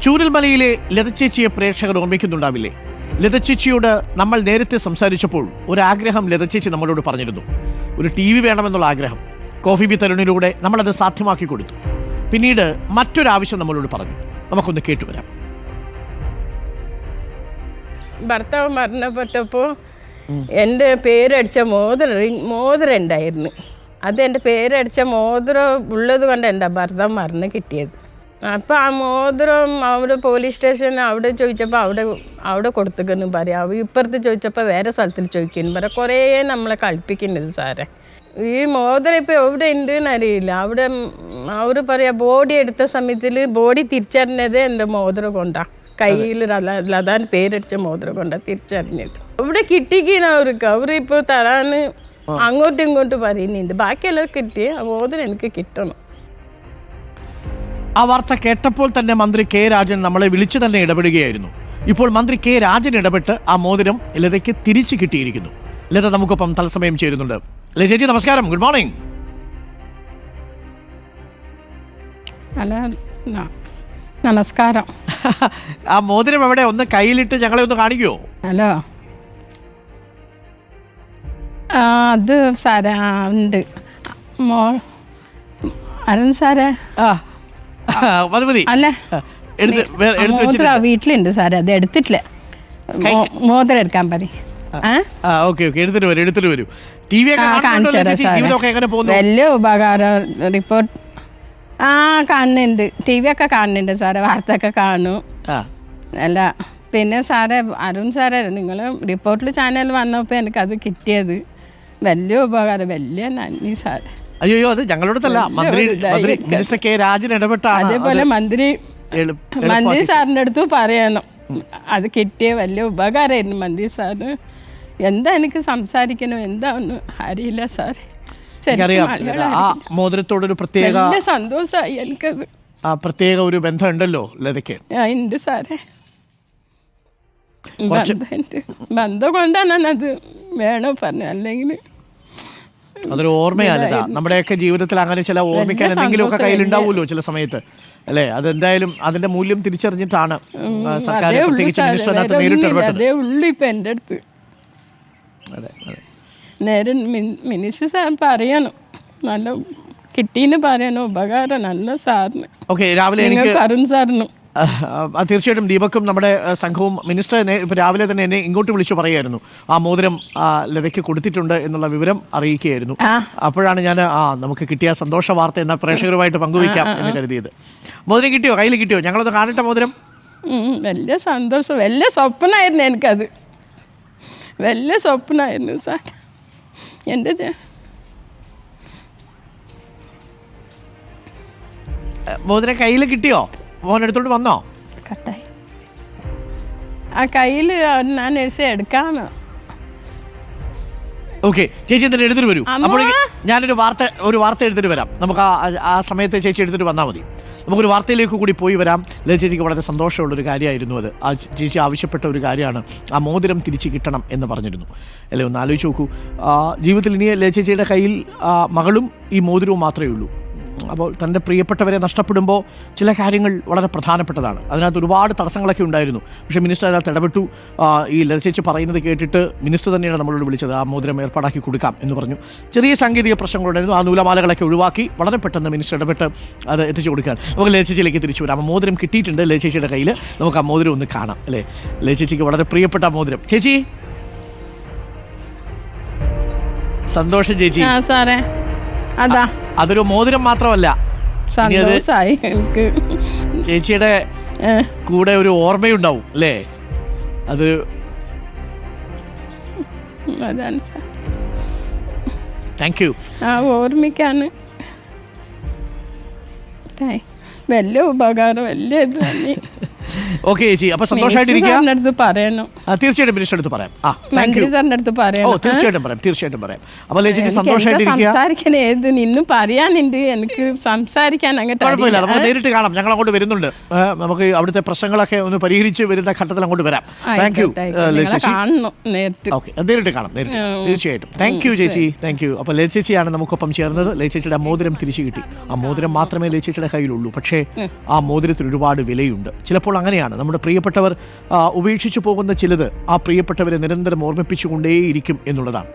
ചൂരൽമലയിലെ ലതച്ചേച്ചിയെ പ്രേക്ഷകർ ഓർമ്മിക്കുന്നുണ്ടാവില്ലേ? ലതച്ചേച്ചിയോട് നമ്മൾ നേരത്തെ സംസാരിച്ചപ്പോൾ ഒരാഗ്രഹം ലതച്ചേച്ചി നമ്മളോട് പറഞ്ഞിരുന്നു. ഒരു TV വേണമെന്നുള്ള ആഗ്രഹം. കോഫി വിത്ത് അരുണിലൂടെ നമ്മളത് സാധ്യമാക്കി കൊടുത്തു. പിന്നീട് മറ്റൊരാവശ്യം നമ്മളോട് പറഞ്ഞു. നമുക്കൊന്ന് കേട്ടുവരാം. ഭർത്താവ് മരണപ്പെട്ടപ്പോൾ എൻ്റെ പേരടിച്ച മോതിരം ഉണ്ടായിരുന്നു. അത് എൻ്റെ പേരടിച്ച മോതിരം ഉള്ളത് കൊണ്ട് എൻ്റെ ഭർത്താവ് മരണം കിട്ടിയത്. അപ്പോൾ ആ മോതിരം അവിടെ പോലീസ് സ്റ്റേഷനിൽ അവിടെ ചോദിച്ചപ്പോൾ അവിടെ കൊടുത്തേക്കെന്ന് പറയാം. ഇപ്പുറത്ത് ചോദിച്ചപ്പോൾ വേറെ സ്ഥലത്തിൽ ചോദിക്കുന്നു പറയാം. കുറേ നമ്മളെ കളിപ്പിക്കുന്നത് സാറേ. ഈ മോതിരം ഇപ്പോൾ എവിടെ ഉണ്ടെന്ന് അറിയില്ല. അവിടെ അവർ പറയാം ബോഡി എടുത്ത സമയത്തിൽ ബോഡി തിരിച്ചറിഞ്ഞത് എൻ്റെ മോതിരം കൊണ്ടാണ്. കയ്യിൽ ലതാൻ പേരടിച്ച മോതിരം കൊണ്ടാണ് തിരിച്ചറിഞ്ഞത്. ഇവിടെ കിട്ടിക്കുന്ന അവരിപ്പോൾ തരാൻ അങ്ങോട്ടും ഇങ്ങോട്ടും പറയുന്നുണ്ട്. ബാക്കിയെല്ലാം കിട്ടി ആ മോതിരം എനിക്ക് കിട്ടണം. ആ വാർത്ത കേട്ടപ്പോൾ തന്നെ മന്ത്രി കെ രാജൻ നമ്മളെ വിളിച്ചു തന്നെ ഇടപെടുകയായിരുന്നു. ഇപ്പോൾ മന്ത്രി കെ രാജൻ ഇടപെട്ട് ആ മോതിരം ലതയ്ക്ക് തിരിച്ചു കിട്ടിയിരിക്കുന്നു. ലത നമുക്കൊപ്പം തത്സമയം ചേരുന്നുണ്ട്. ലത ചേച്ചി നമസ്കാരം, ഗുഡ് മോർണിംഗ്. ഹലോ, നമസ്കാരം. ആ മോതിരം എവിടെ? ഒന്ന് കയ്യിലിട്ട് ഞങ്ങളെ ഒന്ന് കാണിക്കുമോ? ഹലോ, അത് സാറേ ഉണ്ട്. അരുൺ സാറേ അല്ല, വീട്ടിലുണ്ട് സാറേ. അത് എടുത്തിട്ടില്ല. മോതിരം എടുക്കാൻ പറയും. വലിയ ഉപകാരം. റിപ്പോർട്ട് കാണുന്നുണ്ട്. TV ഒക്കെ കാണുന്നുണ്ട് സാറേ. വാർത്ത ഒക്കെ കാണും. അല്ല പിന്നെ സാറേ, അരുൺ സാറേ, നിങ്ങൾ റിപ്പോർട്ടിൽ ചാനൽ വന്നപ്പോൾ എനിക്കത് കിട്ടിയത് വലിയ ഉപകാരം. വലിയ നന്ദി സാറേ. അയ്യോ, അത് ഞങ്ങളോടല്ല, മന്ത്രി മിനിസ്റ്റർ കെ രാജൻ ഇടപെട്ടാണ്. അതേപോലെ മന്ത്രി സാറിൻ്റെ അടുത്ത് പറയണം. അത് കിട്ടിയ വലിയ ഉപകാരമായിരുന്നു മന്ത്രി സാറിന്. എന്താ എനിക്ക് സംസാരിക്കണം എന്താ ഒന്നും അറിയില്ല സാറേ. ആ മോതിരത്തോടൊരു പ്രത്യേക സന്തോഷമായി എനിക്കത്. പ്രത്യേക ഒരു ബന്ധം ഉണ്ടല്ലോ ലതയ്ക്ക്? ഉണ്ട് സാറേ. ബന്ധം കൊണ്ടാണ് അത് വേണം പറഞ്ഞു. അല്ലെങ്കിൽ അതൊരു ഓർമ്മയല്ല. നമ്മുടെയൊക്കെ ജീവിതത്തിൽ അങ്ങനെ ചില ഓർമ്മിക്കാൻ എന്തെങ്കിലും ഒക്കെ കയ്യിലുണ്ടാവുമല്ലോ ചില സമയത്ത്, അല്ലേ? അതെന്തായാലും അതിന്റെ മൂല്യം തിരിച്ചറിഞ്ഞിട്ടാണ് സർക്കാർ, പ്രത്യേകിച്ച് മിനിസ്റ്റർ അതിനകത്ത് നേരിട്ട് ഇടപെട്ടത്. അതേ ഉള്ളു ഇപ്പം എൻ്റെ അടുത്ത്. നേരെ മിനിസ്റ്റർ സാർ പറയണം, നല്ല കിട്ടീന്ന് പറയണം. ഉപകാരം നല്ല സാറിന്. ഓക്കെ, രാവിലെ എനിക്ക് അരുൺ സാറിനും തീർച്ചയായിട്ടും ദീപക്കും നമ്മുടെ സംഘവും മിനിസ്റ്റർ രാവിലെ തന്നെ എന്നെ ഇങ്ങോട്ട് വിളിച്ചു പറയായിരുന്നു. ആ മോതിരം ലതയ്ക്ക് കൊടുത്തിട്ടുണ്ട് എന്നുള്ള വിവരം അറിയിക്കുകയായിരുന്നു. അപ്പോഴാണ് ഞാൻ നമുക്ക് കിട്ടിയ സന്തോഷ വാർത്ത എന്ന പ്രേക്ഷകരുമായിട്ട് പങ്കുവയ്ക്കാം എന്ന് കരുതിയത്. മോതിരം കിട്ടിയോ? കയ്യിൽ കിട്ടിയോ? ഞങ്ങളൊന്ന് കാണട്ടെ മോതിരം. വലിയ സന്തോഷം. വലിയ സ്വപ്നമായിരുന്നു എനിക്കത്. വലിയ സ്വപ്നമായിരുന്നു സാർ. എൻ്റെ മോതിരം കയ്യിൽ കിട്ടിയോ? മോൻ എടുത്തോണ്ട് വന്നോ? കട്ടായി. ആ കയ്യിൽ ഞാൻ എടുക്കാമോ? ഓക്കെ, ചേച്ചി എന്തെങ്കിലും എടുത്തിട്ട് വരൂ. അപ്പോൾ ഞാനൊരു വാർത്ത എടുത്തിട്ട് വരാം. നമുക്ക് ആ സമയത്ത് ചേച്ചി എടുത്തിട്ട് വന്നാൽ മതി. നമുക്കൊരു വാർത്തയിലേക്ക് കൂടി പോയി വരാം. ലത ചേച്ചിക്ക് വളരെ സന്തോഷമുള്ളൊരു കാര്യമായിരുന്നു അത്. ആ ചേച്ചി ആവശ്യപ്പെട്ട ഒരു കാര്യമാണ് ആ മോതിരം തിരിച്ച് കിട്ടണം എന്ന് പറഞ്ഞിരുന്നു. അല്ലേ, ഒന്ന് ആലോചിച്ച് നോക്കൂ. ജീവിതത്തിൽ ഇനി ലത ചേച്ചിയുടെ കയ്യിൽ മകളും ഈ മോതിരവും മാത്രമേ ഉള്ളൂ. അപ്പോൾ തൻ്റെ പ്രിയപ്പെട്ടവരെ നഷ്ടപ്പെടുമ്പോൾ ചില കാര്യങ്ങൾ വളരെ പ്രധാനപ്പെട്ടതാണ്. അതിനകത്ത് ഒരുപാട് തടസ്സങ്ങളൊക്കെ ഉണ്ടായിരുന്നു. പക്ഷേ മിനിസ്റ്റർ അതിനകത്ത് ഇടപെട്ടു. ഈ ലത ചേച്ചി പറയുന്നത് കേട്ടിട്ട് മിനിസ്റ്റർ തന്നെയാണ് നമ്മളോട് വിളിച്ചത്. ആ മോതിരം ഏർപ്പാടാക്കി കൊടുക്കാം എന്ന് പറഞ്ഞു. ചെറിയ സാങ്കേതിക പ്രശ്നങ്ങളുണ്ടായിരുന്നു. ആ നൂലമാലകളൊക്കെ ഒഴിവാക്കി വളരെ പെട്ടെന്ന് മിനിസ്റ്റർ ഇടപെട്ട് അത് എത്തിച്ചു കൊടുക്കുകയാണ്. നമുക്ക് ലത ചേച്ചിയിലേക്ക് തിരിച്ചു വരാം. ആ മോതിരം കിട്ടിയിട്ടുണ്ട് ലത ചേച്ചിയുടെ കയ്യിൽ. നമുക്ക് ആ മോതിരം ഒന്ന് കാണാം, അല്ലേ? ലത ചേച്ചിക്ക് വളരെ പ്രിയപ്പെട്ട ആ മോതിരം. ചേച്ചി സന്തോഷം ചേച്ചി. സാറേ, അതാ അതൊരു മോതിരം മാത്രമല്ല, ചേച്ചിയുടെ കൂടെ ഒരു ഓർമ്മയുണ്ടാവും, അല്ലേ? അത് താങ്ക് യു. ഓർമ്മിക്കാണ് വലിയ ഉപകാരം. വലിയ ഓക്കെ ചേച്ചി, അപ്പൊ സന്തോഷമായിട്ടിരിക്കുക. തീർച്ചയായിട്ടും മിനിസ്റ്റർ അടുത്ത് പറയാം. തീർച്ചയായിട്ടും പറയാം. അപ്പൊ ചേച്ചി സന്തോഷമായിട്ടിരിക്കുക. ഇന്നും പറയാനുണ്ട് എനിക്ക് സംസാരിക്കാൻ. കുഴപ്പമില്ല, നമുക്ക് നേരിട്ട് കാണാം. ഞങ്ങൾ അങ്ങോട്ട് വരുന്നുണ്ട്. നമുക്ക് അവിടുത്തെ പ്രശ്നങ്ങളൊക്കെ ഒന്ന് പരിഹരിച്ച് വരുന്ന ഘട്ടത്തിൽ അങ്ങോട്ട് വരാം. Thank you. നേരിട്ട് കാണാം, തീർച്ചയായിട്ടും. താങ്ക് യു ചേച്ചി, താങ്ക് യു. അപ്പൊ ലത ചേച്ചിയാണ് നമുക്കൊപ്പം ചേർന്നത്. ലത ചേച്ചിയുടെ മോതിരം തിരിച്ചു കിട്ടി. ആ മോതിരം മാത്രമേ ലത ചേച്ചിയുടെ കയ്യിലുള്ളൂ. പക്ഷേ ആ മോതിരത്തിന് ഒരുപാട് വിലയുണ്ട്. ചിലപ്പോൾ ചിലപ്പോൾ അങ്ങനെയാണ് നമ്മുടെ പ്രിയപ്പെട്ടവർ ഉപേക്ഷിച്ചു പോകുന്ന ചിലത് ആ പ്രിയപ്പെട്ടവരെ നിരന്തരം ഓർമ്മിപ്പിച്ചുകൊണ്ടേയിരിക്കും എന്നുള്ളതാണ്.